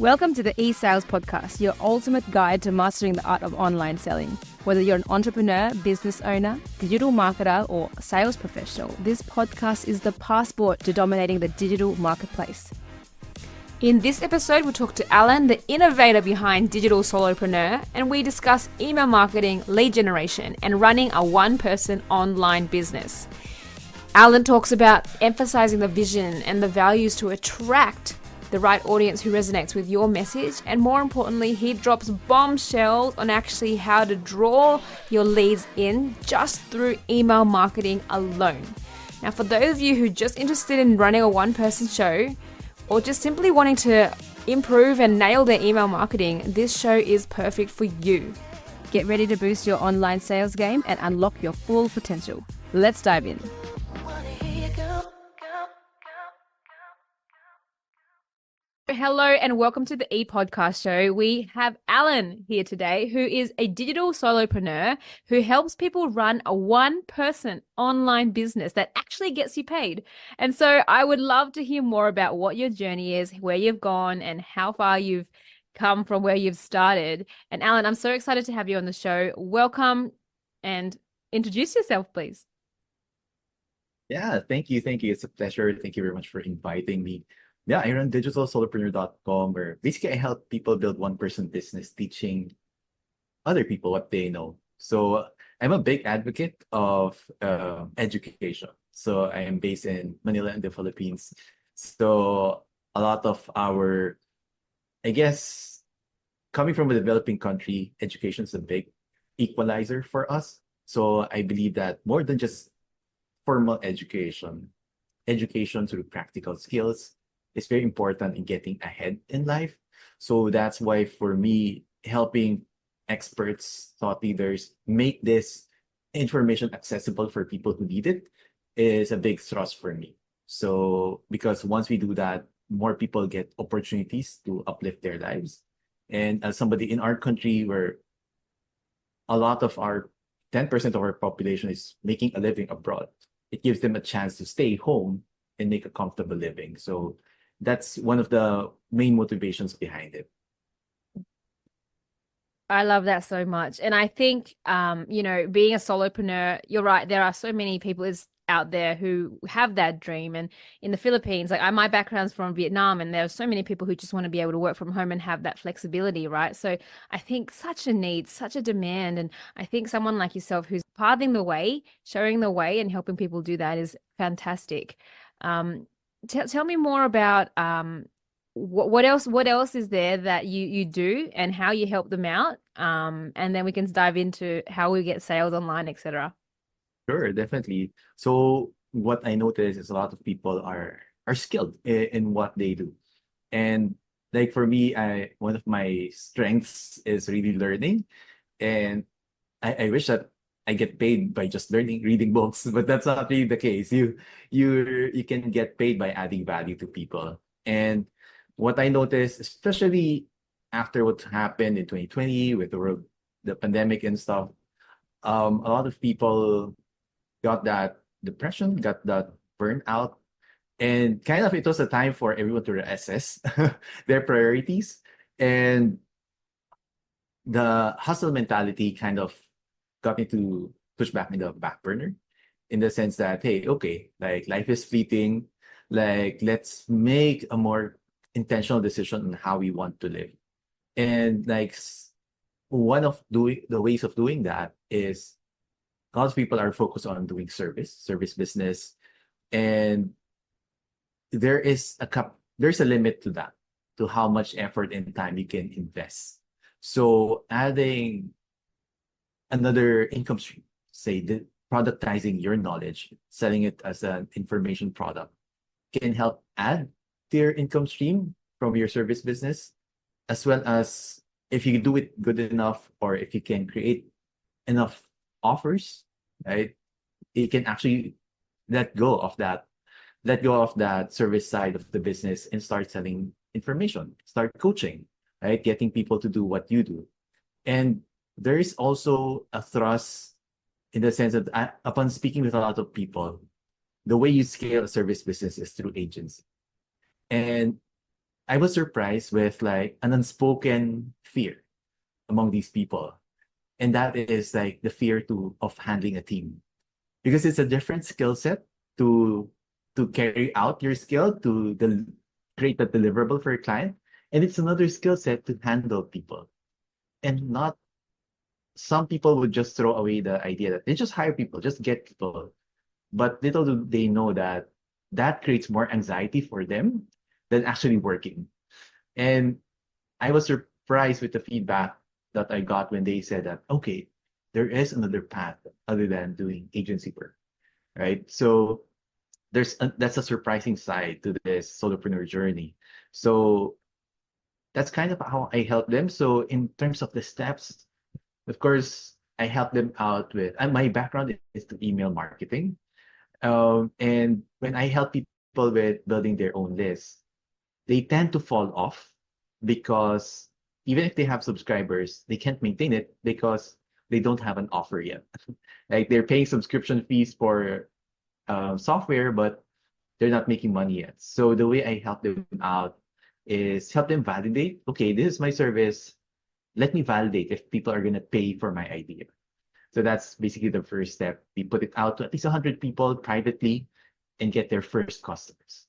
Welcome to the eSales Podcast, your ultimate guide to mastering the art of online selling. Whether you're an entrepreneur, business owner, digital marketer, or sales professional, this podcast is the passport to dominating the digital marketplace. In this episode, we'll talk to Allan, the innovator behind Digital Solopreneur, and we discuss email marketing, lead generation, and running a one-person online business. Allan talks about emphasizing the vision and the values to attract the right audience who resonates with your message, and more importantly, he drops bombshells on actually how to draw your leads in just through email marketing alone. Now, for those of you who are just interested in running a one-person show or just simply wanting to improve and nail their email marketing, this show is perfect for you. Get ready to boost your online sales game and unlock your full potential. Let's dive in. Hello and welcome to the ePodcast Show. We have Allan here today, who is a digital solopreneur who helps people run a one-person online business that actually gets you paid. And so I would love to hear more about what your journey is, where you've gone, and how far you've come from where you've started. And Allan, I'm so excited to have you on the show. Welcome and introduce yourself, please. Yeah, thank you. It's a pleasure. Thank you very much for inviting me. Yeah, I run digitalsolopreneur.com, where basically I help people build one-person business, teaching other people what they know. So I'm a big advocate of education. So I am based in Manila in the Philippines. So a lot of our, I guess, coming from a developing country, education is a big equalizer for us. So I believe that more than just formal education through practical skills is very important in getting ahead in life. So that's why for me, helping experts, thought leaders make this information accessible for people who need it is a big thrust for me. So because once we do that, more people get opportunities to uplift their lives. And as somebody in our country where a lot of our 10% of our population is making a living abroad, it gives them a chance to stay home and make a comfortable living. So that's one of the main motivations behind it. I love that so much. And I think, being a solopreneur, you're right. There are so many people out there who have that dream. And in the Philippines, my background's from Vietnam, and there are so many people who just want to be able to work from home and have that flexibility, right? So I think such a need, such a demand. And I think someone like yourself who's paving the way, showing the way, and helping people do that is fantastic. Tell me more about what else is there that you do and how you help them out, and then we can dive into how we get sales online, etc. Sure, definitely. So what I notice is a lot of people are skilled in what they do. And like for me, one of my strengths is really learning. And I wish that I get paid by just reading books, but that's not really the case. You can get paid by adding value to people. And what I noticed, especially after what happened in 2020 with the pandemic and stuff, a lot of people got that depression, got that burnout, and kind of it was a time for everyone to reassess their priorities. And the hustle mentality kind of got me to push back in the back burner, in the sense that, hey, okay, like life is fleeting, like let's make a more intentional decision on how we want to live. And like one of the ways of doing that is a lot of people are focused on doing service business, and there's a limit to that, to how much effort and time you can invest. So adding another income stream, say productizing your knowledge, selling it as an information product, can help add to your income stream from your service business, as well as if you do it good enough, or if you can create enough offers, right? You can actually let go of that service side of the business and start selling information, start coaching, right? Getting people to do what you do. And there is also a thrust in the sense that upon speaking with a lot of people, the way you scale a service business is through agency. And I was surprised with like an unspoken fear among these people. And that is like the fear of handling a team. Because it's a different skill set to carry out your skill create a deliverable for your client. And it's another skill set to handle people. And not some people would just throw away the idea that they just hire people, just get people. But little do they know that that creates more anxiety for them than actually working. And I was surprised with the feedback that I got when they said that, okay, there is another path other than doing agency work, right? So that's a surprising side to this solopreneur journey. So that's kind of how I help them. So in terms of the steps, of course, I help them out with, and my background is to email marketing. And when I help people with building their own list, they tend to fall off because even if they have subscribers, they can't maintain it because they don't have an offer yet. Like they're paying subscription fees for software, but they're not making money yet. So the way I help them out is help them validate, okay, this is my service. Let me validate if people are going to pay for my idea. So that's basically the first step. We put it out to at least 100 people privately and get their first customers.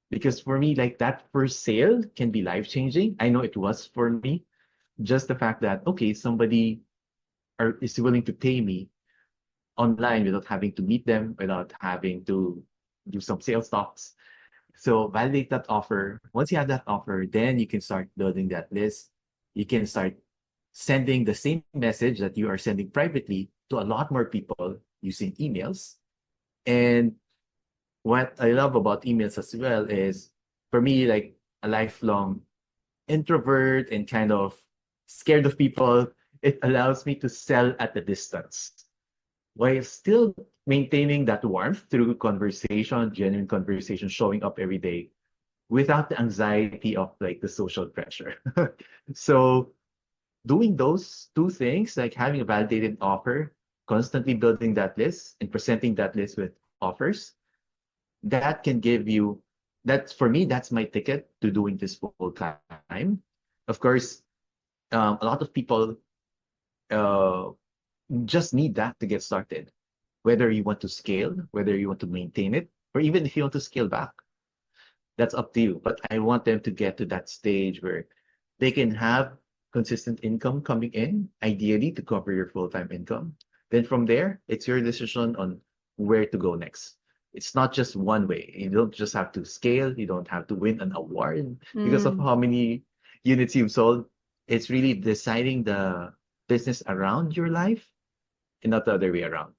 Because for me, like that first sale can be life-changing. I know it was for me. Just the fact that, okay, somebody is willing to pay me online without having to meet them, without having to do some sales talks. So validate that offer. Once you have that offer, then you can start building that list. You can start sending the same message that you are sending privately to a lot more people using emails. And what I love about emails as well is, for me, like a lifelong introvert and kind of scared of people, it allows me to sell at a distance while still maintaining that warmth through conversation, genuine conversation, showing up every day without the anxiety of like the social pressure. So doing those two things, like having a validated offer, constantly building that list and presenting that list with offers, that can give you, that's for me, that's my ticket to doing this full time. Of course, a lot of people uh, just need that to get started. Whether you want to scale, whether you want to maintain it, or even if you want to scale back, that's up to you. But I want them to get to that stage where they can have consistent income coming in, ideally to cover your full-time income. Then from there, it's your decision on where to go next. It's not just one way. You don't just have to scale. You don't have to win an award because of Mm. how many units you've sold. It's really deciding the business around your life and not the other way around.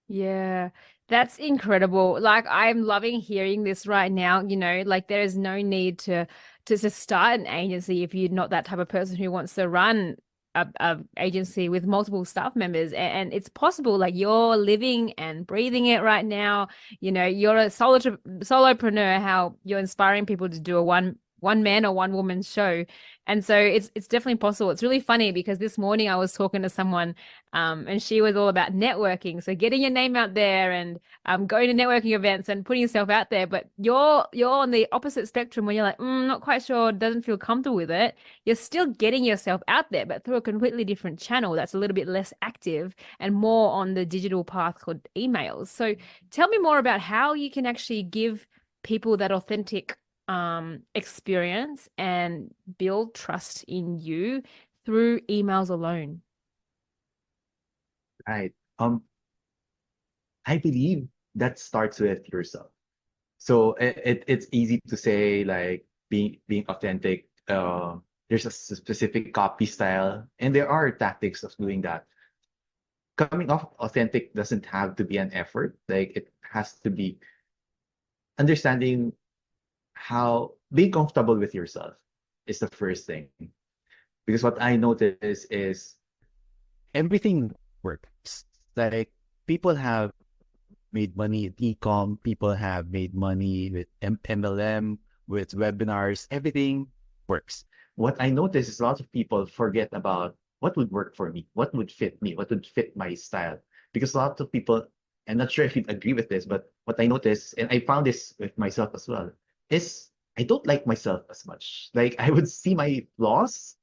Yeah, that's incredible. Like I'm loving hearing this right now, like there is no need to start an agency if you're not that type of person who wants to run a agency with multiple staff members. And it's possible, like you're living and breathing it right now. You're a solopreneur, how you're inspiring people to do a one man or one woman show. And so it's definitely possible. It's really funny because this morning I was talking to someone and she was all about networking. So getting your name out there and going to networking events and putting yourself out there. But you're on the opposite spectrum where you're like, not quite sure, doesn't feel comfortable with it. You're still getting yourself out there, but through a completely different channel that's a little bit less active and more on the digital path called emails. So tell me more about how you can actually give people that authentic experience and build trust in you through emails alone. Right. I believe that starts with yourself. So it's easy to say like being authentic. There's a specific copy style, and there are tactics of doing that. Coming off authentic doesn't have to be an effort. Like it has to be understanding how being comfortable with yourself is the first thing. Because what I notice is everything works. Like people have made money at e-com, people have made money with MLM, with webinars, everything works. What I notice is a lot of people forget about what would work for me, what would fit me, what would fit my style. Because a lot of people, I'm not sure if you'd agree with this, but what I notice, and I found this with myself as well, is I don't like myself as much. Like I would see my flaws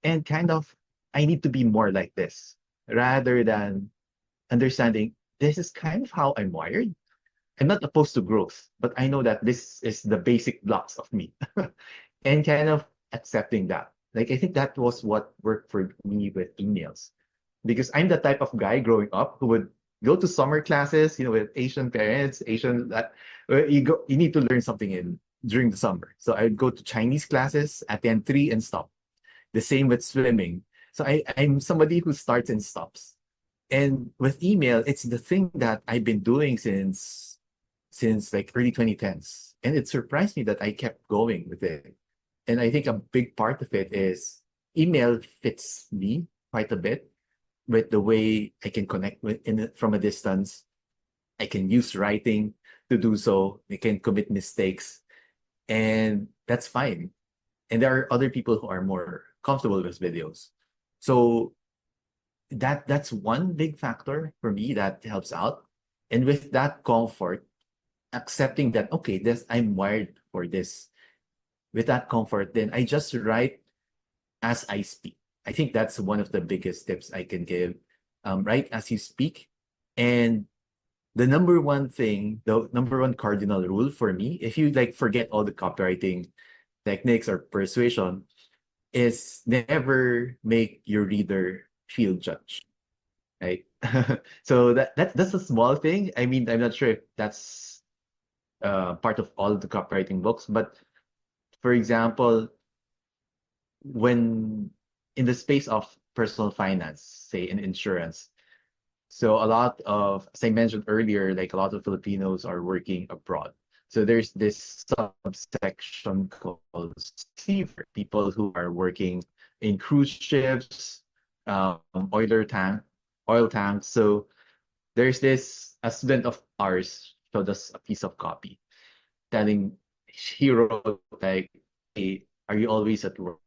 and kind of I need to be more like this rather than understanding this is kind of how I'm wired. I'm not opposed to growth, but I know that this is the basic blocks of me and kind of accepting that. Like, I think that was what worked for me with emails because I'm the type of guy growing up who would go to summer classes, with Asian parents, Asian that you need to learn something in during the summer. So I'd go to Chinese classes, attend three and stop. The same with swimming. So I'm somebody who starts and stops. And with email, it's the thing that I've been doing since like early 2010s. And it surprised me that I kept going with it. And I think a big part of it is email fits me quite a bit with the way I can connect with from a distance. I can use writing to do so. I can commit mistakes, and that's fine. And there are other people who are more comfortable with videos. So that's one big factor for me that helps out. And with that comfort, accepting that okay, this I'm wired for this. With that comfort, then I just write as I speak. I think that's one of the biggest tips I can give. Write as you speak. And the number one thing, the number one cardinal rule for me, if you like forget all the copywriting techniques or persuasion, is never make your reader feel judged. Right? So that's a small thing. I mean, I'm not sure if that's part of all the copywriting books, but for example, when in the space of personal finance, say in insurance, so a lot of, as I mentioned earlier, like a lot of Filipinos are working abroad. So there's this subsection called receiver, people who are working in cruise ships, um, oiler tank, oil tanks. So there's this a student of ours showed us a piece of copy telling he wrote like, hey, are you always at work?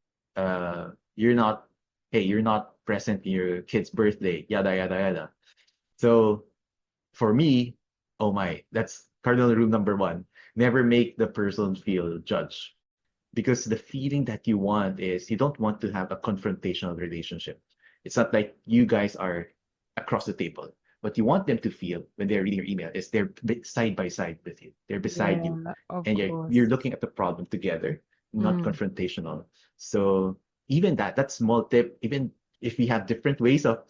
You're not, hey, you're not present in your kid's birthday, yada yada yada. So for me, oh my, that's cardinal rule number one. Never make the person feel judged. Because the feeling that you want is you don't want to have a confrontational relationship. It's not like you guys are across the table. What you want them to feel when they're reading your email is they're side by side with you. They're beside you. Yeah, of And you're course. looking at the problem together, not Mm. confrontational. So even that small tip, even if we have different ways of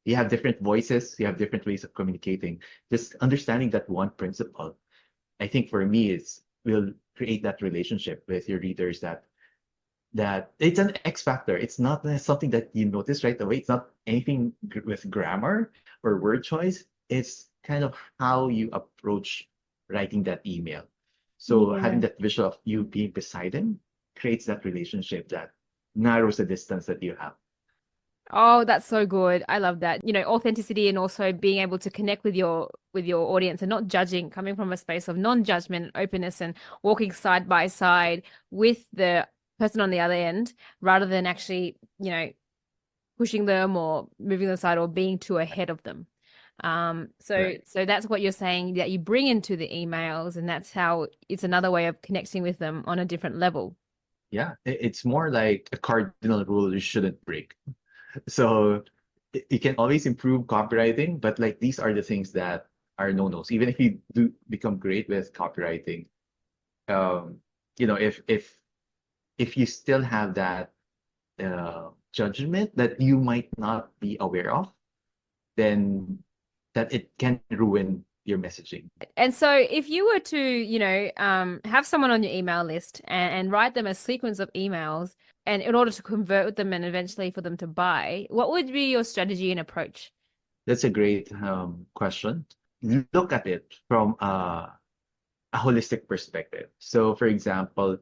you have different voices, you have different ways of communicating. Just understanding that one principle, I think for me is will create that relationship with your readers that it's an X factor. It's not something that you notice right away. It's not anything with grammar or word choice. It's kind of how you approach writing that email. So having Yeah. that visual of you being beside them creates that relationship that narrows the distance that you have. Oh, that's so good. I love that. Authenticity and also being able to connect with your audience and not judging, coming from a space of non-judgment, openness, and walking side by side with the person on the other end, rather than actually, pushing them or moving them aside or being too ahead of them. So Right. so that's what you're saying that you bring into the emails, and that's how it's another way of connecting with them on a different level. Yeah. It's more like a cardinal rule you shouldn't break. So you can always improve copywriting, but like these are the things that are no-nos. Even if you do become great with copywriting, um, if you still have that judgment that you might not be aware of, then that it can ruin your messaging. And so if you were to, have someone on your email list and write them a sequence of emails and in order to convert with them and eventually for them to buy, what would be your strategy and approach? That's a great question. Look at it from a holistic perspective. So, for example,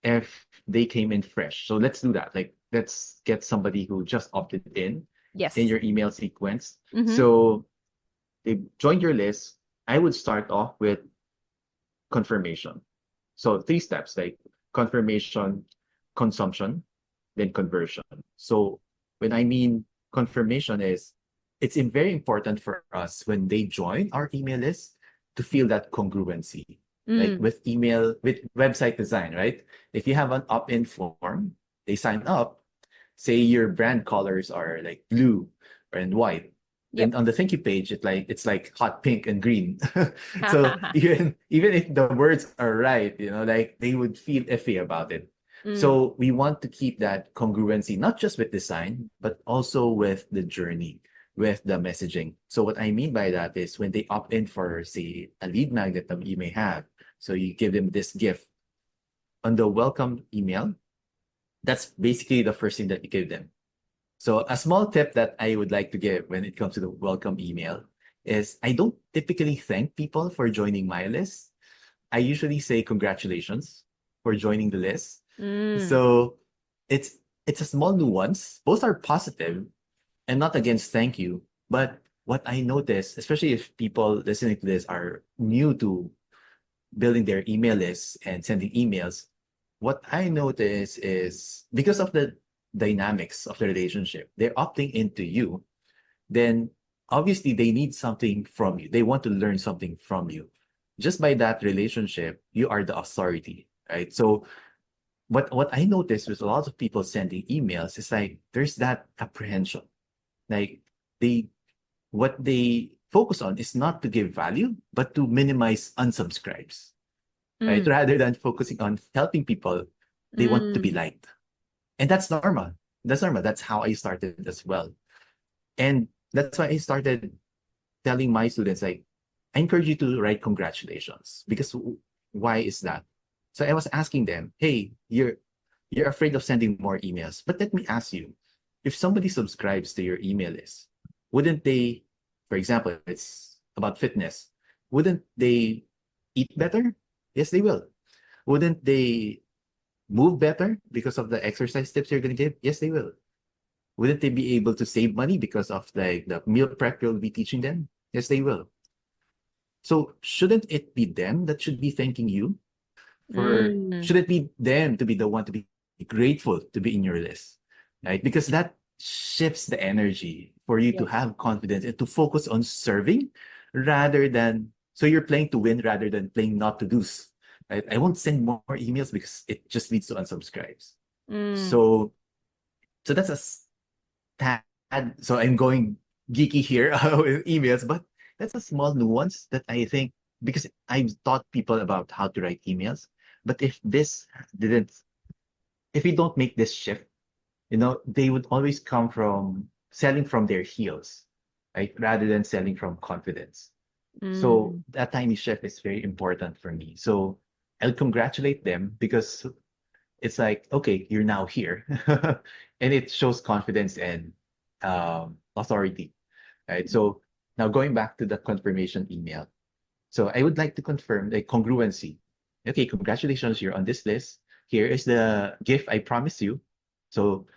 if they came in fresh, so let's do that. Like, let's get somebody who just opted in Yes. your email sequence. Mm-hmm. So they joined your list. I would start off with confirmation. So three steps like confirmation, consumption, then conversion. So when I mean confirmation is very important for us when they join our email list to feel that congruency. like Mm. with email, with website design, right? If you have an opt-in form, they sign up, say your brand colors are like blue and white. Then Yep. on the thank you page, it's like hot pink and green. So even if the words are right, like they would feel iffy about it. Mm. So we want to keep that congruency, not just with design, but also with the journey, with the messaging. So what I mean by that is when they opt in for, say, a lead magnet that you may have, so you give them this gift on the welcome email, that's basically the first thing that you give them. So a small tip that I would like to give when it comes to the welcome email is I don't typically thank people for joining my list. I usually say congratulations for joining the list. Mm. So it's it's a small nuance. Both are positive and not against thank you. But what I notice, especially if people listening to this are new to building their email lists and sending emails, what I notice is because of the dynamics of the relationship, they're opting into you, then obviously they need something from you. They want to learn something from you. Just by that relationship, you are the authority, right? So what I noticed with a lot of people sending emails is like there's that apprehension. Like they what they focus on is not to give value, but to minimize unsubscribes, right? Mm. Rather than focusing on helping people, they want to be Mm. liked. And that's normal. That's normal. That's how I started as well. And that's why I started telling my students, like, I encourage you to write congratulations. Because why is that? So I was asking them, hey, you're afraid of sending more emails. But let me ask you, if somebody subscribes to your email list, wouldn't they, for example, it's about fitness, wouldn't they eat better? Yes, they will. Wouldn't they move better because of the exercise tips you're going to give? Yes, they will. Wouldn't they be able to save money because of like the meal prep you'll be teaching them? Yes, they will. So shouldn't it be them that should be thanking you for, Mm. should it be them to be the one to be grateful to be in your list, right? Because that shifts the energy for you to Yes. have confidence and to focus on serving rather than, so you're playing to win rather than playing not to lose, right? I won't send more emails because it just leads to unsubscribes. Mm. So that's a tad, so I'm going geeky here with emails, but that's a small nuance that I think, because I've taught people about how to write emails, but didn't, if we don't make this shift, they would always come from selling from their heels, right? Rather than selling from confidence. So Mm. that tiny shift is very important for me. So I'll congratulate them because it's like, okay, you're now here. And it shows confidence and authority, right? So now going back to the confirmation email. So I would like to confirm the congruency. Okay, congratulations, you're on this list. Here is the gift I promised you. So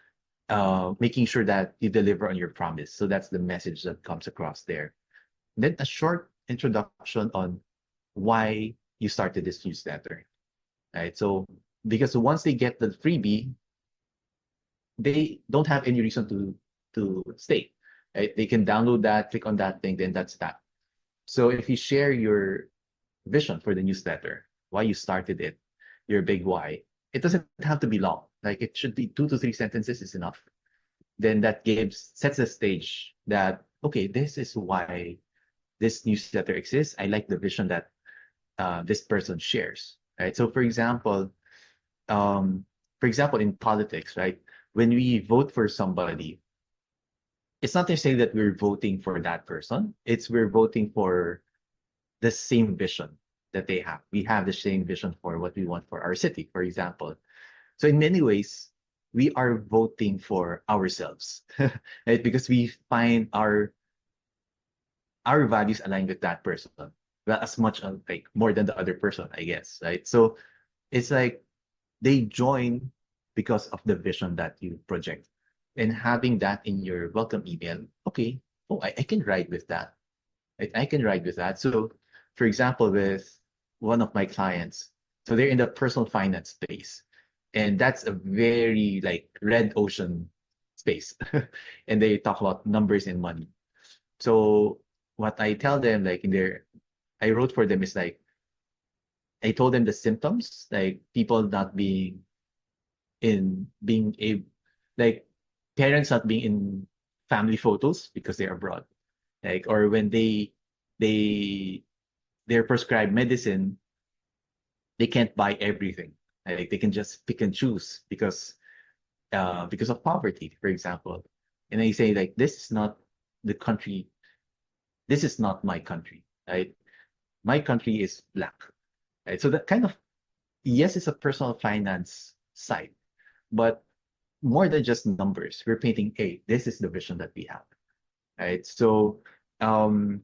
making sure that you deliver on your promise. So that's the message that comes across there. Then a short introduction on why you started this newsletter, right? So because once they get the freebie, they don't have any reason to stay, right? They can download that, click on that thing, then that's that. So if you share your vision for the newsletter, why you started it, your big why, it doesn't have to be long. Like it should be 2 to 3 sentences is enough. Then that sets the stage that, okay, this is why this newsletter exists. I like the vision that this person shares, right? So um, for example, in politics, right? When we vote for somebody, it's not necessarily that we're voting for that person. It's we're voting for the same vision that they have. We have the same vision for what we want for our city, for example. So in many ways, we are voting for ourselves, right? Because we find our values aligned with that person. Well, as much as like more than the other person, I guess, right? So it's like they join because of the vision that you project. And having that in your welcome email, okay, oh, I can ride with that. I can ride with that. So, for example, with one of my clients, so they're in the personal finance space, and that's a very like red ocean space, and they talk about numbers and money. So, what I tell them, like I wrote for them is like, I told them the symptoms, like people not being being a like parents not being in family photos because they're abroad, like, or when they they're prescribed medicine, they can't buy everything. Like they can just pick and choose because of poverty, for example. And I say like this is not the country, this is not my country, right? My country is black, right? So that kind of, yes, it's a personal finance side, but more than just numbers, we're painting, hey, this is the vision that we have, right? So um,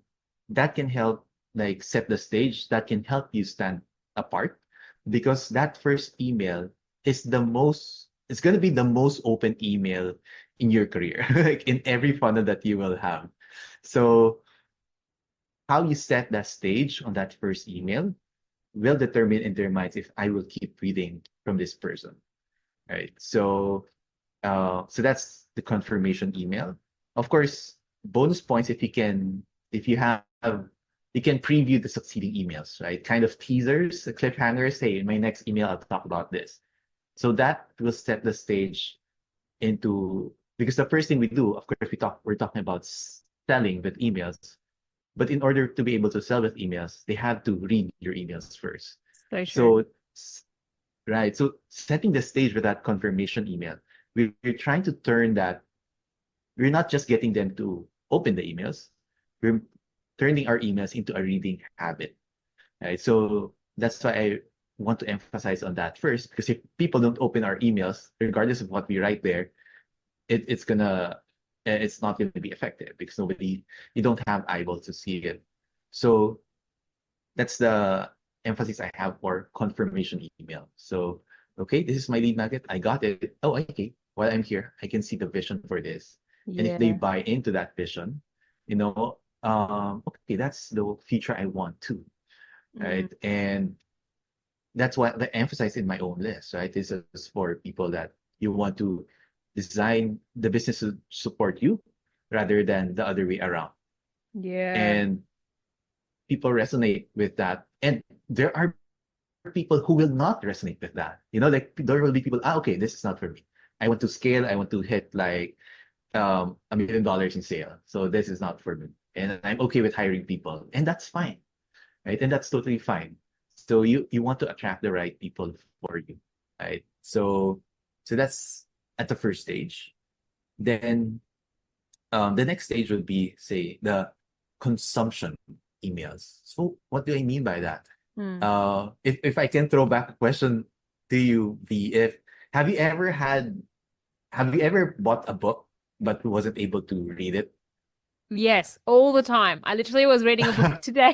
that can help like set the stage, that can help you stand apart because that first email is the most, it's going to be the most open email in your career, like in every funnel that you will have. So how you set that stage on that first email will determine in their minds if I will keep reading from this person, right? So that's the confirmation email. Of course, bonus points if you have, you can preview the succeeding emails, right? Kind of teasers, cliffhangers. Hey, in my next email, I'll talk about this. So that will set the stage into, because the first thing we do, of course, we're talking about selling with emails. But in order to be able to sell with emails, they have to read your emails first. So true. So, right. So setting the stage with that confirmation email, we're trying to turn that, we're not just getting them to open the emails, we're turning our emails into a reading habit. Right. So that's why I want to emphasize on that first, because if people don't open our emails, regardless of what we write there, it's not gonna be effective because you don't have eyeballs to see it. So that's the emphasis I have for confirmation email. So, okay, this is my lead magnet. I got it. Oh, okay. While I'm here, I can see the vision for this. And if they Yeah. buy into that vision, okay, that's the feature I want too, Mm. right? And that's why I emphasize in my own list, right? This is for people that you want to design the business to support you rather than the other way around. Yeah. And people resonate with that. And there are people who will not resonate with that. Like there will be people, okay, this is not for me. I want to scale, I want to hit like $1 million in sale. So this is not for me. And I'm okay with hiring people. And that's fine. Right. And that's totally fine. So you want to attract the right people for you. Right. So that's at the first stage. Then the next stage would be, say, the consumption emails. So what do I mean by that? Mm. If I can throw back a question to you, V, if have you ever bought a book but wasn't able to read it? Yes, all the time. I literally was reading a book today.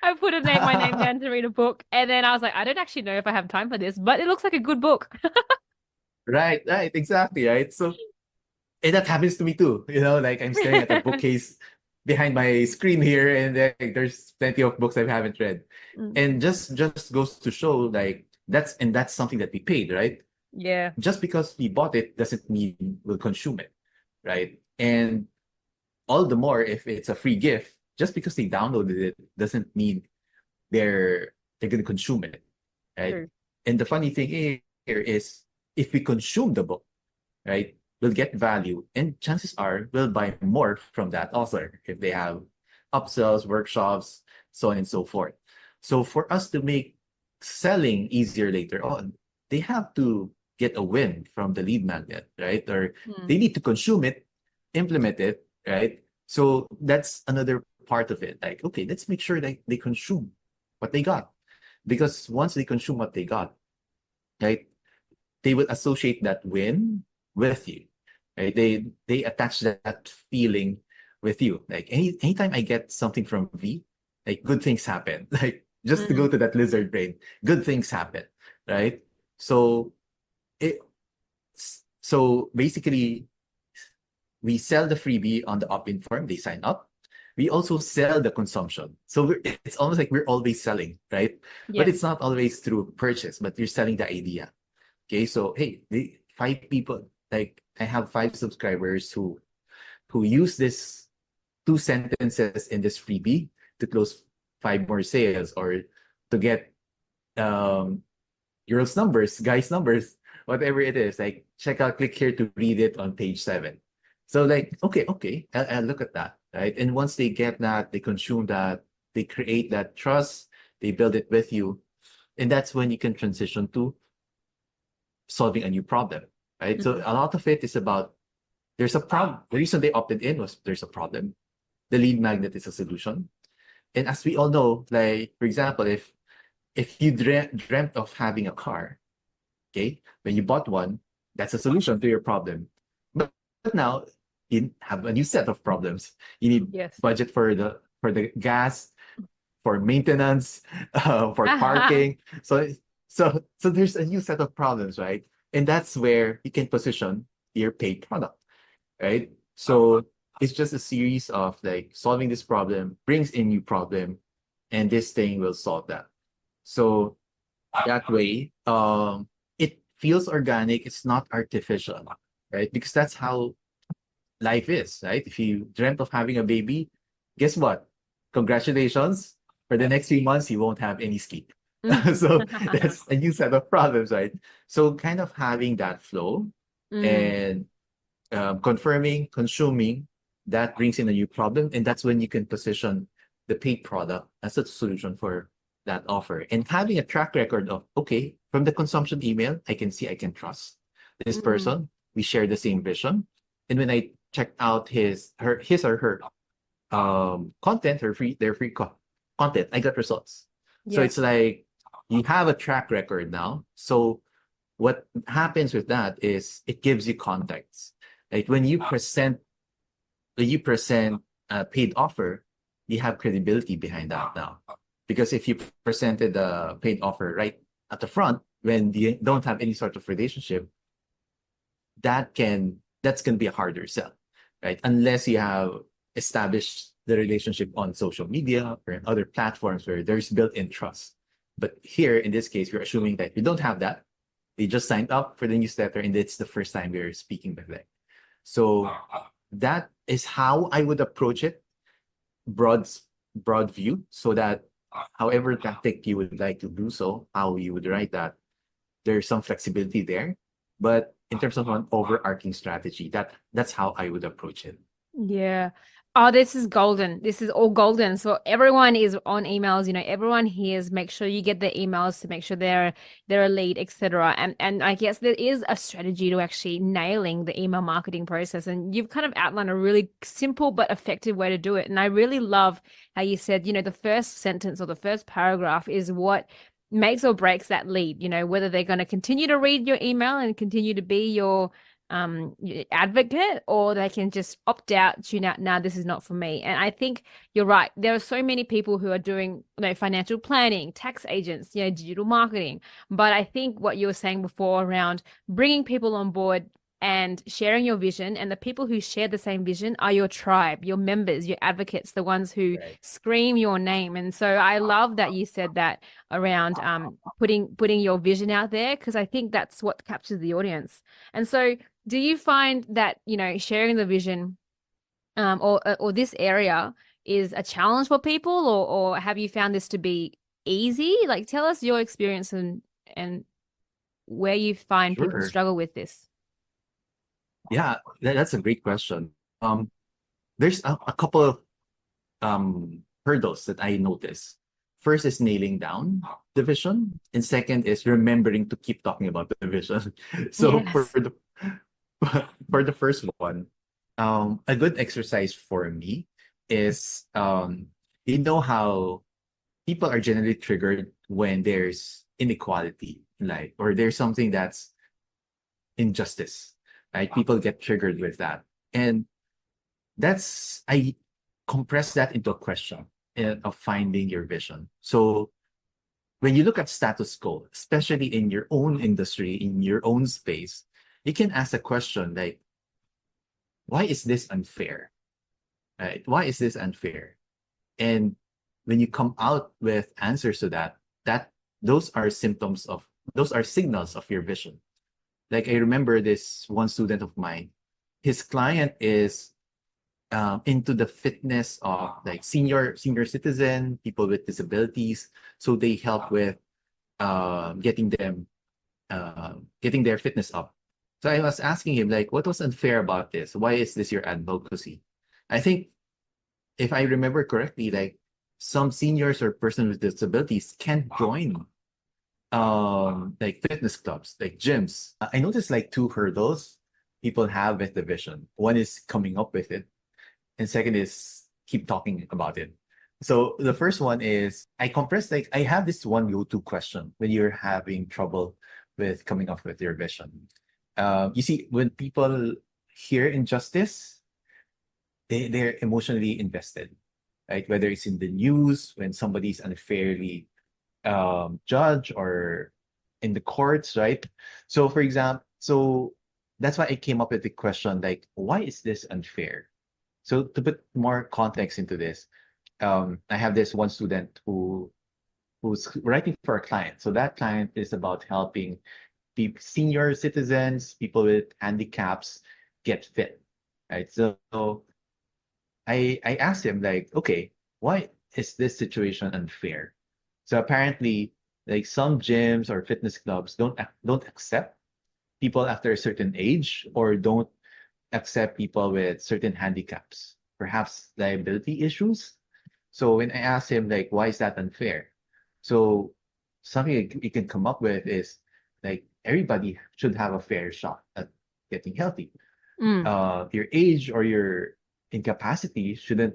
I put my name down to read a book, and then I was like, I don't actually know if I have time for this, but it looks like a good book. Right, exactly, right. So, and that happens to me too. Like I'm staring at a bookcase behind my screen here, and there's plenty of books I haven't read. Mm. And just goes to show, like, that's something that we paid, right? Yeah. Just because we bought it doesn't mean we'll consume it, right? And all the more if it's a free gift, just because they downloaded it doesn't mean they're going to consume it, right? True. And the funny thing here is if we consume the book, right, we'll get value, and chances are we'll buy more from that author if they have upsells, workshops, so on and so forth. So for us to make selling easier later on, they have to get a win from the lead magnet, right? Or Mm. they need to consume it, implement it, right? So that's another part of it. Like, okay, let's make sure that they consume what they got. Because once they consume what they got, right, they will associate that win with you. Right? They attach that feeling with you. Like anytime I get something from V, like good things happen. Like just to go Mm. to that lizard brain, good things happen. Right? So it so basically we sell the freebie on the opt-in form, they sign up. We also sell the consumption. So it's almost like we're always selling, right? But Yes. it's not always through purchase, but you're selling the idea. Okay, so hey, the 5 people, like I have 5 subscribers who use this 2 sentences in this freebie to close 5 more sales or to get um, girls' numbers, guys' numbers, whatever it is. Like, check out, click here to read it on page 7. So like, okay, I'll look at that, right? And once they get that, they consume that, they create that trust, they build it with you, and that's when you can transition to solving a new problem, right? So a lot of it is about there's a problem. The reason they opted in was there's a problem. The lead magnet is a solution. And as we all know, like for example, if you dreamt of having a car, okay, when you bought one, that's a solution to your problem. But now you have a new set of problems. You need Yes. budget for the gas, for maintenance, for parking. So there's a new set of problems, right? And that's where you can position your paid product, right? So it's just a series of like solving this problem brings in new problem, and this thing will solve that. So that way, it feels organic. It's not artificial, right? Because that's how life is, right? If you dreamt of having a baby, guess what? Congratulations. For the next 3 months, you won't have any sleep. So that's a new set of problems, right? So kind of having that flow and confirming, consuming, that brings in a new problem. And that's when you can position the paid product as a solution for that offer. And having a track record of, okay, from the consumption email, I can see I can trust this person. We share the same vision. And when I check out his or her content, their free content, I got results. So it's like you have a track record now. So what happens with that is it gives you context. Like when you present a paid offer, you have credibility behind that now. Because if you presented a paid offer right at the front when you don't have any sort of relationship, that's gonna be a harder sell, right? Unless you have established the relationship on social media or in other platforms where there's built-in trust. But here, in this case, we're assuming that we don't have that. They just signed up for the newsletter, and it's the first time we're speaking with them. So that is how I would approach it, broad view, so that however tactic you would like to do so, how you would write that, there's some flexibility there. But in terms of an overarching strategy, that's how I would approach it. Yeah. Oh, this is golden. This is all golden. So everyone is on emails, everyone hears, make sure you get the emails to make sure they're a lead, etc. And I guess there is a strategy to actually nailing the email marketing process. And you've kind of outlined a really simple but effective way to do it. And I really love how you said, the first sentence or the first paragraph is what makes or breaks that lead, whether they're going to continue to read your email and continue to be your advocate, or they can just opt out, tune out. Nah, this is not for me. And I think you're right. There are so many people who are doing, financial planning, tax agents, digital marketing. But I think what you were saying before around bringing people on board and sharing your vision, and the people who share the same vision are your tribe, your members, your advocates, the ones who scream your name. And so I love that you said that around putting your vision out there, because I think that's what captures the audience. And so do you find that, sharing the vision or this area is a challenge for people, or have you found this to be easy? Like, tell us your experience and where you find people struggle with this. Yeah, that's a great question. There's a couple of hurdles that I notice. First is nailing down the vision, and second is remembering to keep talking about the vision. So Yes. for the first one, a good exercise for me is how people are generally triggered when there's inequality in life or there's something that's injustice, right? People get triggered with that. And I compress that into a question of finding your vision. So when you look at status quo, especially in your own industry, in your own space, you can ask a question like, why is this unfair? Right? Why is this unfair? And when you come out with answers to that, those are signals of your vision. Like I remember this one student of mine, his client is into the fitness of like senior citizen, people with disabilities. So they help with getting them getting their fitness up. So I was asking him like, what was unfair about this? Why is this your advocacy? I think if I remember correctly, like some seniors or person with disabilities can't join like fitness clubs, like gyms. I noticed like two hurdles people have with the vision. One is coming up with it, and second is keep talking about it. So the first one is I have this one go-to question when you're having trouble with coming up with your vision. You see, when people hear injustice, they're emotionally invested, right? Whether it's in the news, when somebody's unfairly judged, or in the courts, right? So for example, so that's why I came up with the question like, why is this unfair? So to put more context into this, I have this one student who's writing for a client. So that client is about helping senior citizens, people with handicaps get fit, right? So I asked him like, okay, why is this situation unfair? So apparently, like some gyms or fitness clubs don't accept people after a certain age, or don't accept people with certain handicaps, perhaps liability issues. So when I asked him like, why is that unfair? So something he can come up with is like everybody should have a fair shot at getting healthy. Mm. Your age or your incapacity shouldn't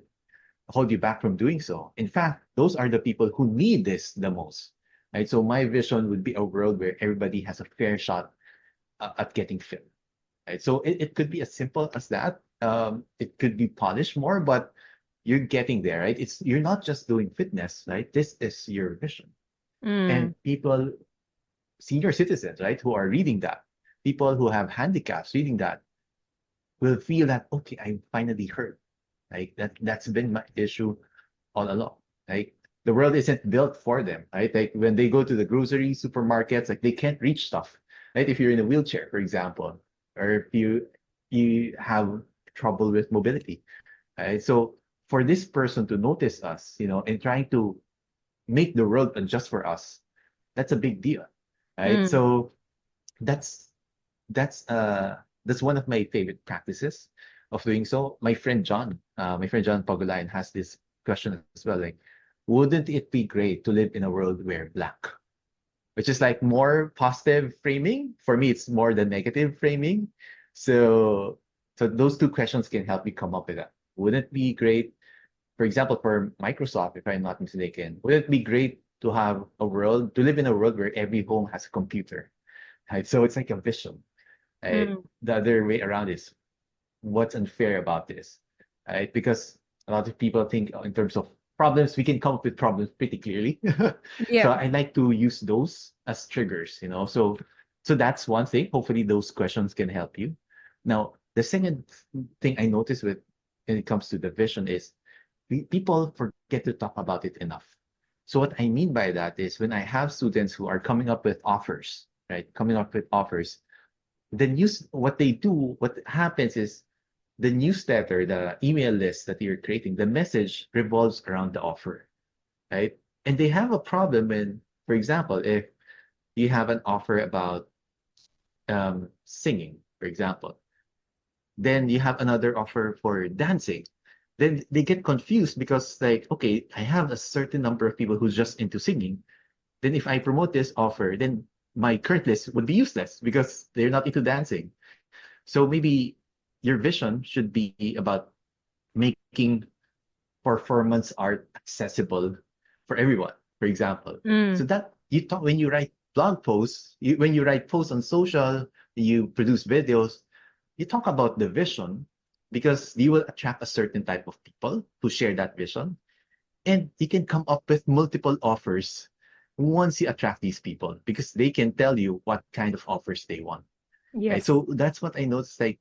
hold you back from doing so. In fact, those are the people who need this the most. Right. So my vision would be a world where everybody has a fair shot at getting fit. Right. So it could be as simple as that. It could be polished more, but you're getting there, right? You're not just doing fitness, right? This is your vision. Mm. And people, senior citizens, right, who are reading that, people who have handicaps reading that, will feel that, okay, I'm finally heard. Like that's been my issue all along. Like the world isn't built for them, right? Like when they go to the grocery supermarkets, like they can't reach stuff, right? If you're in a wheelchair, for example, or if you have trouble with mobility, right? So for this person to notice us, and trying to make the world adjust for us, that's a big deal, right? Mm. So that's that's uh that's one of my favorite practices of doing so. My friend John Pagulayan has this question as well, like, wouldn't it be great to live in a world where black, which is like more positive framing. For me, it's more the negative framing. So those two questions can help me come up with that. Wouldn't it be great, for example, for Microsoft, if I'm not mistaken, would it be great to live in a world where every home has a computer, right? So it's like a vision, right? Mm. The other way around is what's unfair about this, right? Because a lot of people think in terms of problems, we can come up with problems pretty clearly. So Yeah. I like to use those as triggers. So that's one thing. Hopefully those questions can help you. Now, the second thing I notice when it comes to the vision is people forget to talk about it enough. So what I mean by that is when I have students who are coming up with offers, right? Coming up with offers, what happens is the newsletter, the email list that you're creating, the message revolves around the offer, right? And they have a problem when, for example, if you have an offer about singing, for example, then you have another offer for dancing. Then they get confused because, like, okay, I have a certain number of people who's just into singing. Then if I promote this offer, then my current list would be useless because they're not into dancing. So maybe your vision should be about making performance art accessible for everyone, for example. So Mm. that you talk when you write blog posts, when you write posts on social, you produce videos, you talk about the vision because you will attract a certain type of people who share that vision. And you can come up with multiple offers once you attract these people because they can tell you what kind of offers they want. Right? Yes. So that's what I noticed. Like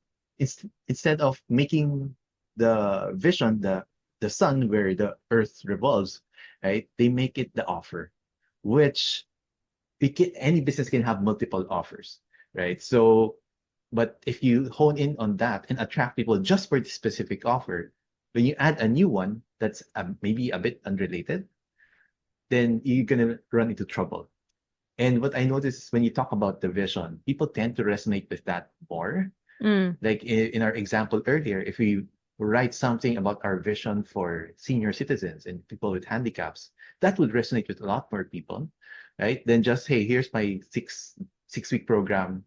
instead of making the vision the sun where the earth revolves, right? They make it the offer, which any business can have multiple offers, right? So, but if you hone in on that and attract people just for the specific offer, when you add a new one that's maybe a bit unrelated, then you're gonna run into trouble. And what I noticed is when you talk about the vision, people tend to resonate with that more. Mm, Like in our example earlier, if we write something about our vision for senior citizens and people with handicaps, that would resonate with a lot more people, right? Than just, hey, here's my six week program,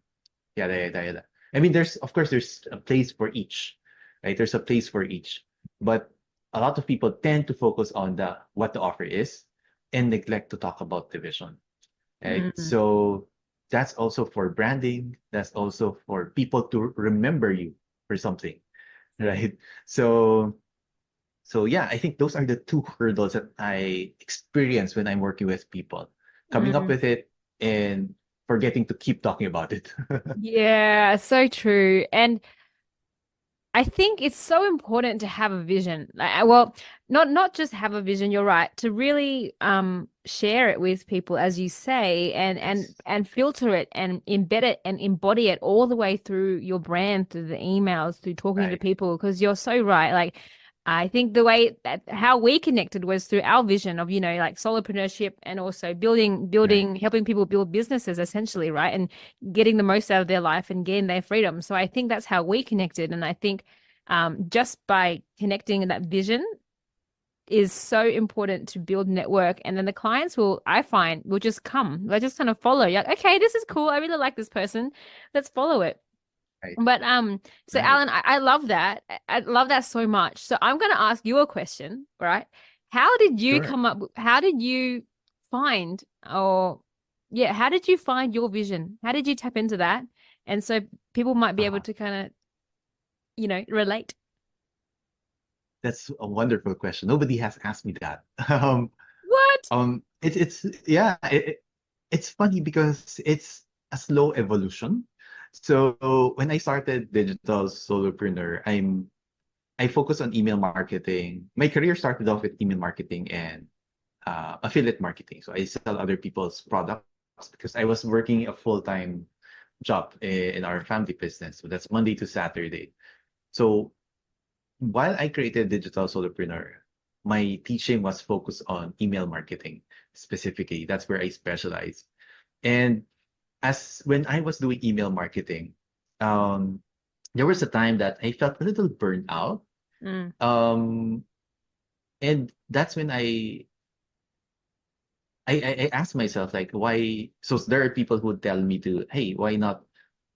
yada yada yada. I mean, there's of course there's a place for each, right? There's a place for each, but a lot of people tend to focus on the what the offer is and neglect to talk about the vision, right? mm. So that's also for branding. That's also for people to remember you for something, right? So yeah, I think those are the two hurdles that I experience when I'm working with people, coming up Mm. with it and forgetting to keep talking about it. Yeah, so true. And I think it's so important to have a vision. Well, not just have a vision, you're right, to really share it with people, as you say, Yes. and filter it and embed it and embody it all the way through your brand, through the emails, through talking to Right. people, because you're so right. Like I think the way that how we connected was through our vision of, like solopreneurship and also Right. helping people build businesses essentially, right? And getting the most out of their life and getting their freedom. So I think that's how we connected. And I think just by connecting that vision is so important to build network. And then the clients I find, will just come. They just kind of follow. You're like, okay, this is cool. I really like this person. Let's follow it. Right. But so Right. Alan, I love that. I love that so much. So I'm gonna ask you a question, right? How did you Sure. come up how did you find or yeah, how did you find your vision? How did you tap into that? And so people might be able Uh-huh. to kind of, relate. That's a wonderful question. Nobody has asked me that. What? It's yeah, it's funny because it's a slow evolution. So when I started digital solopreneur, I focus on email marketing. My career started off with email marketing and affiliate marketing. So I sell other people's products because I was working a full-time job in our family business. So that's Monday to Saturday. So while I created Digital Solopreneur, my teaching was focused on email marketing specifically. That's where I specialize. And as when I was doing email marketing, um, there was a time that I felt a little burnt out. Mm, Um, and that's when I asked myself like why so there are people who would tell me to, hey, why not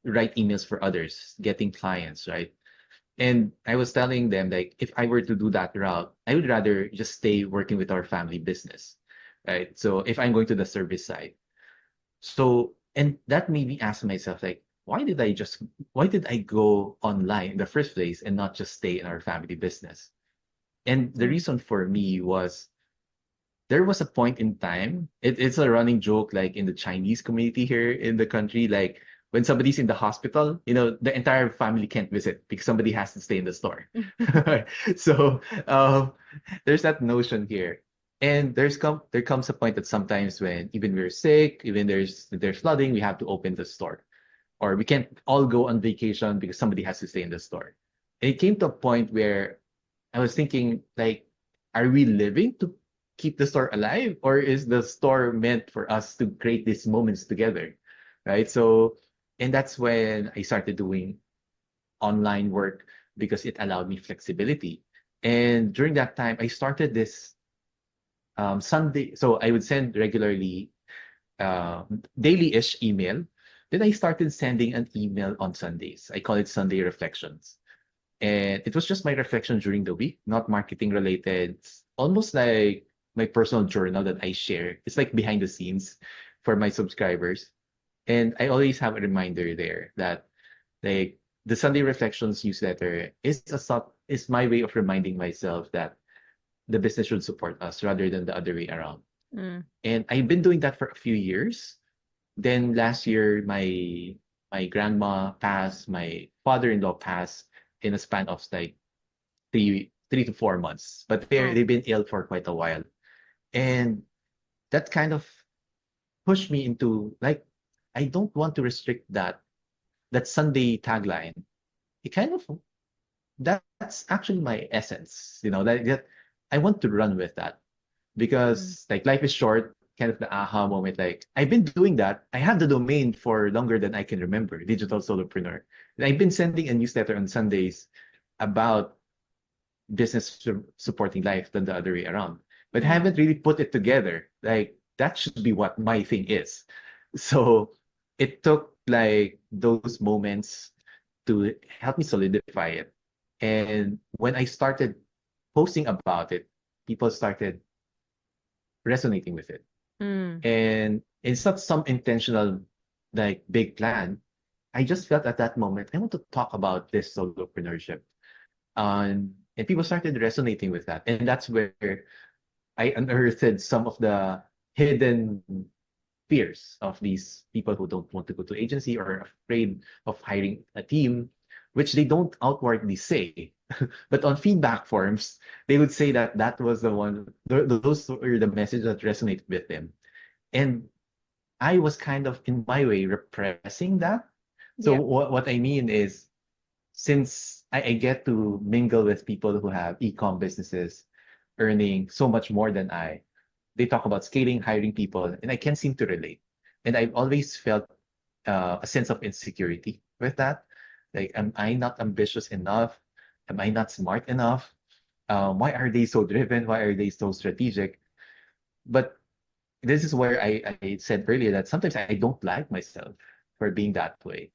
write emails for others, getting clients, right? And I was telling them like if I were to do that route, I would rather just stay working with our family business, right? So if I'm going to the service side. So and that made me ask myself like why did I go online in the first place and not just stay in our family business? And the mm, reason for me was there was a point in time, it's a running joke like in the Chinese community here in the country, like when somebody's in the hospital, the entire family can't visit because somebody has to stay in the store. So there's that notion here. And there comes a point that sometimes when even we're sick, even there's flooding, we have to open the store. Or we can't all go on vacation because somebody has to stay in the store. And it came to a point where I was thinking, like, are we living to keep the store alive, or is the store meant for us to create these moments together, right? So, and that's when I started doing online work because it allowed me flexibility. And during that time, I started this Sunday. So I would send regularly daily-ish email. Then I started sending an email on Sundays. I call it Sunday Reflections. And it was just my reflection during the week, not marketing related. It's almost like my personal journal that I share. It's like behind the scenes for my subscribers. And I always have a reminder there that like the Sunday Reflections newsletter is my way of reminding myself that the business should support us rather than the other way around. mm. And I've been doing that for a few years. Then last year, my grandma passed, my father-in-law passed in a span of like 3 to 4 months. But Oh, they've been ill for quite a while. And that kind of pushed me into like I don't want to restrict that Sunday tagline. It kind of that's actually my essence, that I want to run with that mm, because like life is short. kind of the aha moment. Like, I've been doing that. I have the domain for longer than I can remember, Digital Solopreneur. And I've been sending a newsletter on Sundays about supporting life than the other way around. But Mm. haven't really put it together. Like, that should be what my thing is. So it took like those moments to help me solidify it. And when I started posting about it, people started resonating with it. Mm. And it's not some intentional, like, big plan. I just felt at that moment, I want to talk about this solopreneurship. And people started resonating with that. And that's where I unearthed some of the hidden fears of these people who don't want to go to agency or afraid of hiring a team, which they don't outwardly say. But on feedback forms, they would say that that was the one, those were the messages that resonated with them. And I was kind of, in my way, repressing that. So Yeah. what I mean is, since I get to mingle with people who have e-com businesses earning so much more than they talk about scaling, hiring people, and I can't seem to relate. And I've always felt a sense of insecurity with that. Like, am I not ambitious enough? Am I not smart enough? Why are they so driven? Why are they so strategic? But this is where I said earlier that sometimes I don't like myself for being that way.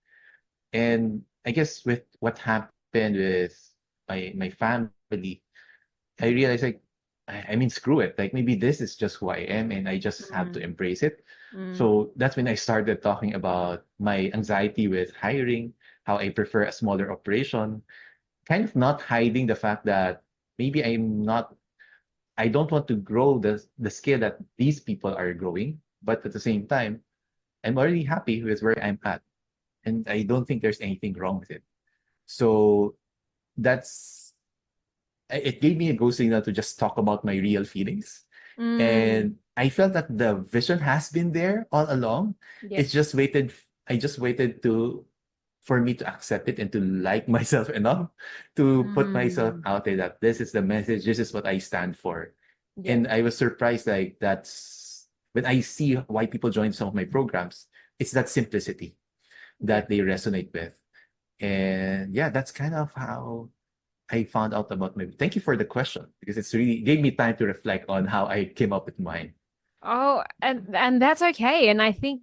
And I guess with what happened with my family, I realized, like, I mean, screw it. Like, maybe this is just who I am, and I just have to Mm. embrace it. Mm. So that's when I started talking about my anxiety with hiring, how I prefer a smaller operation, kind of not hiding the fact that maybe I don't want to grow the scale that these people are growing, but at the same time, I'm already happy with where I'm at, and I don't think there's anything wrong with it. So that's it gave me a go signal to just talk about my real feelings. Mm. And I felt that the vision has been there all along. Yes. It's just waited, I just waited for me to accept it and to like myself enough to put myself Mm. out there that this is the message, this is what I stand for. Yes. And I was surprised, like, that's when I see why people join some of my programs, it's that simplicity Yes. that they resonate with. And yeah, that's kind of how I found out about my. Thank you for the question, because it's really gave me time to reflect on how I came up with mine. Oh, and that's okay. And I think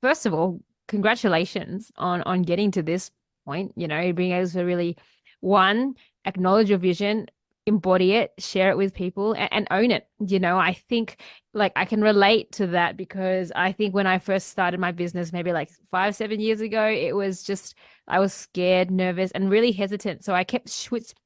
first of all, congratulations on getting to this point, being able to really one, acknowledge your vision, embody it, share it with people and own it. I think like I can relate to that because I think when I first started my business, maybe like 5, 7 years ago, it was just I was scared, nervous, and really hesitant. So I kept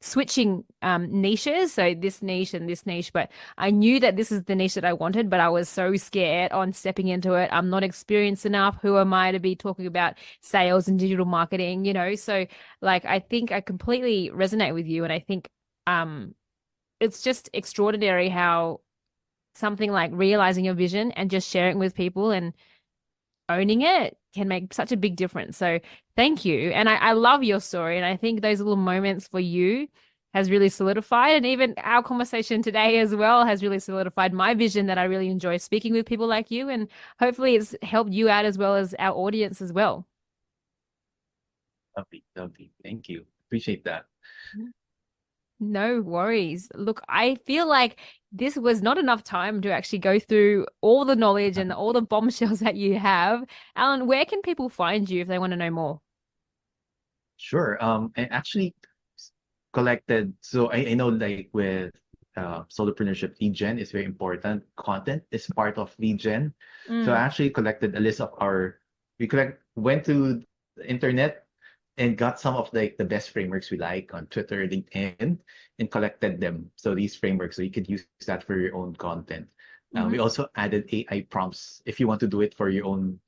switching niches. So this niche and this niche, but I knew that this is the niche that I wanted, but I was so scared on stepping into it. I'm not experienced enough. Who am I to be talking about sales and digital marketing? So like I think I completely resonate with you. And I think um it's just extraordinary how something like realizing your vision and just sharing it with people and owning it can make such a big difference. So thank you. And I love your story. And I think those little moments for you has really solidified. And even our conversation today as well has really solidified my vision that I really enjoy speaking with people like you. And hopefully it's helped you out as well as our audience as well. Lovely, lovely. Thank you. Appreciate that. No worries. Look, I feel like this was not enough time to actually go through all the knowledge and all the bombshells that you have. Alan, where can people find you if they want to know more? Sure. I actually collected. So I know, like, with solopreneurship, lead gen is very important. Content is part of lead gen. So I Mm. actually collected a list of went to the internet and got some of, like, the best frameworks we like on Twitter, LinkedIn, and collected them. So these frameworks, so you could use that for your own content. We Hmm. also added AI prompts if you want to do it for your own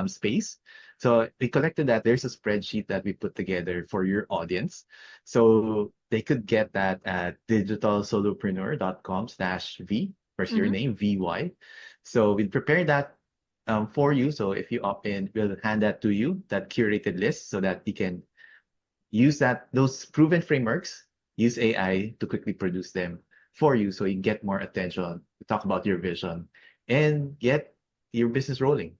space. So we collected that. There's a spreadsheet that we put together for your audience. So they could get that at digitalsolopreneur.com/V, first your Hmm. name, VY. So we prepare that for you. So if you opt in, we'll hand that to you, that curated list, so that you can use those proven frameworks, use AI to quickly produce them for you so you get more attention. We talk about your vision and get your business rolling.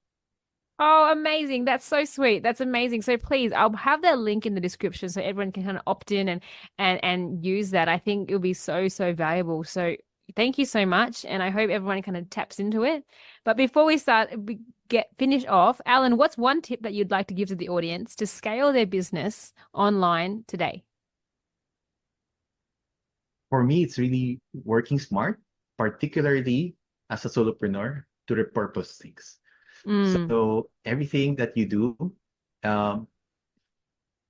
Oh, amazing. That's so sweet. That's amazing. So please, I'll have that link in the description so everyone can kind of opt in and use that. I think it'll be so, so valuable. So thank you so much. And I hope everyone kind of taps into it. But before we finish off, Alan, what's one tip that you'd like to give to the audience to scale their business online today? For me, it's really working smart, particularly as a solopreneur, to repurpose things. So everything that you do, um,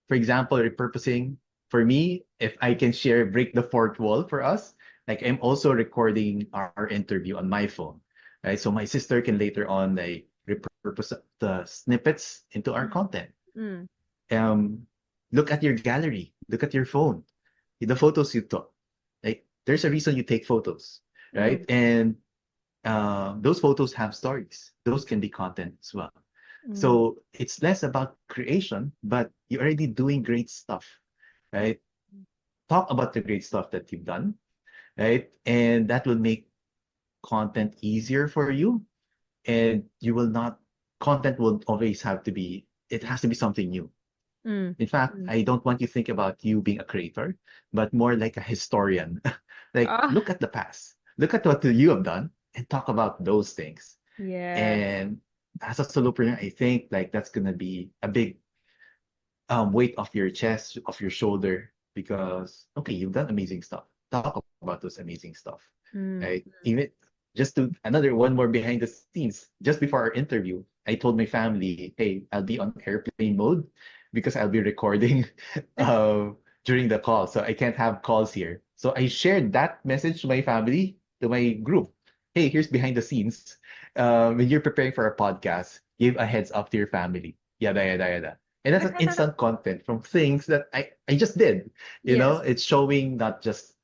for example, repurposing, for me, if I can break the fourth wall for us, like I'm also recording our interview on my phone, right? So my sister can later on like repurpose the snippets into our content. Um, Look at your gallery, look at your phone, the photos you took. Like there's a reason you take photos, right? And those photos have stories. Those can be content as well. So it's less about creation, but you're already doing great stuff, right? Talk about the great stuff that you've done, right? And that will make content easier for you. And content will always it has to be something new. In fact, I don't want you to think about you being a creator, but more like a historian. Like, look at the past, look at what you have done, and talk about those things. Yeah. And as a solopreneur, I think like that's gonna be a big weight off your chest, off your shoulder, because okay, you've done amazing stuff. Talk about those amazing stuff, right? Even just to one more behind the scenes. Just before our interview, I told my family, "Hey, I'll be on airplane mode because I'll be recording during the call, so I can't have calls here." So I shared that message to my family, to my group. Hey, here's behind the scenes. When you're preparing for a podcast, give a heads up to your family. Yada yada yada. And that's an instant content from things that I just did. You know, it's showing not just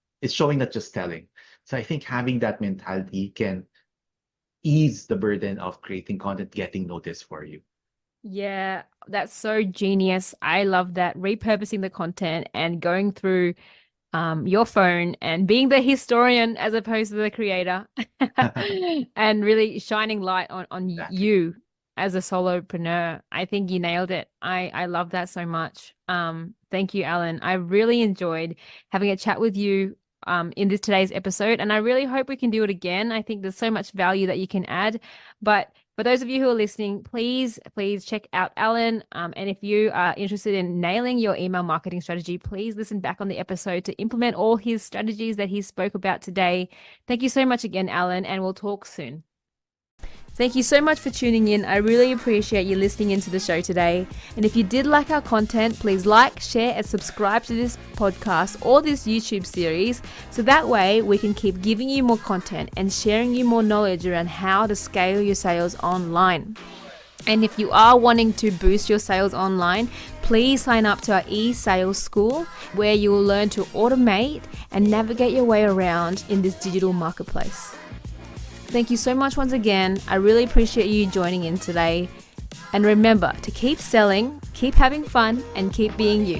telling. So I think having that mentality can ease the burden of creating content getting noticed for you. Yeah, that's so genius. I love that. Repurposing the content and going through your phone and being the historian as opposed to the creator and really shining light on Exactly. you as a solopreneur. I think you nailed it. I love that so much. Thank you, Alan. I really enjoyed having a chat with you in today's episode, and I really hope we can do it again. I think there's so much value that you can add. But for those of you who are listening, please check out Alan. And if you are interested in nailing your email marketing strategy, please listen back on the episode to implement all his strategies that he spoke about today. Thank you so much again, Alan, and we'll talk soon. Thank you so much for tuning in. I really appreciate you listening into the show today. And if you did like our content, please like, share, and subscribe to this podcast or this YouTube series, so that way we can keep giving you more content and sharing you more knowledge around how to scale your sales online. And if you are wanting to boost your sales online, please sign up to our e-sales school, where you will learn to automate and navigate your way around in this digital marketplace. Thank you so much once again. I really appreciate you joining in today. And remember to keep selling, keep having fun, and keep being you.